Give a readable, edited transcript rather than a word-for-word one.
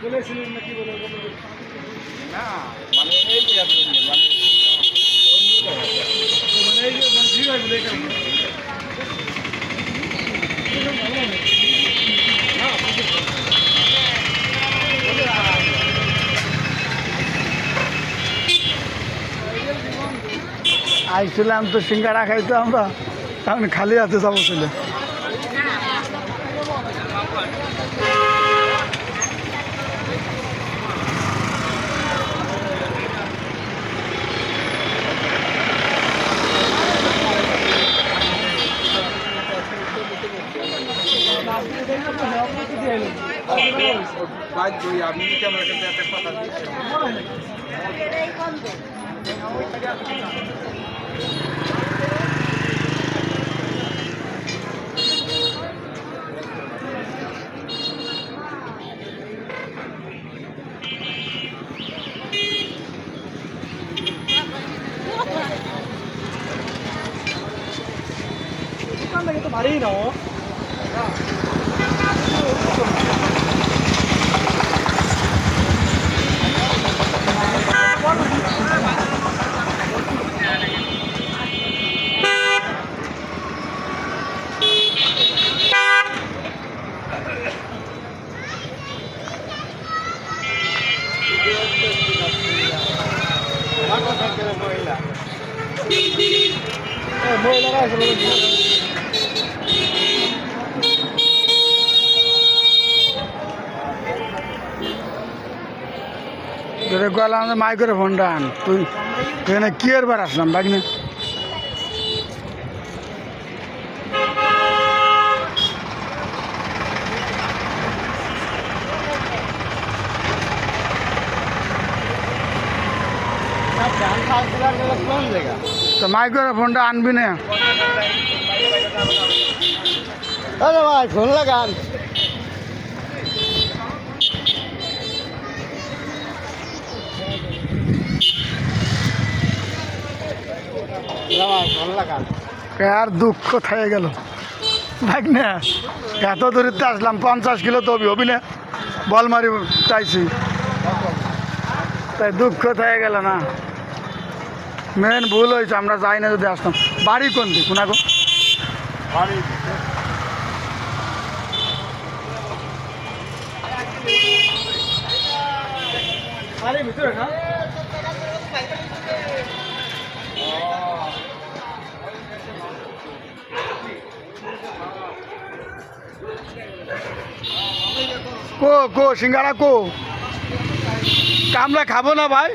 বলেছিলেন নাকি বলে না মানে এই আইছিলাম তো সিঙ্গারা খাইতো আমরা, তখন খালি হাতে যাবো ছিল। আপনি ক্যামেরা একটা কথা দিচ্ছেন। দোকানটাকে তো ভারী না মহিলারা আসলে গেলাম মাই করে ফোনটা আন, তুই এখানে কি এরবার আসলাম বাগনে তো মাই করে ফোনটা আনবি না ভাই, ফোন লাগান। আর দুঃখ থেকে গেল দেখ না, এত দূরিতে আসলাম 50 কিলো তো হবি না, বল মারি চাইছি, তাই দুঃখ থেকে গেল না। মেন ভুল হয়েছে, আমরা যাই না যদি আসতাম। বাড়ি কোন দিক কোনাগো? বাড়ি বাড়ির ভিতরে না, কো সিঙ্গারা কো, আমরা খাবো না ভাই।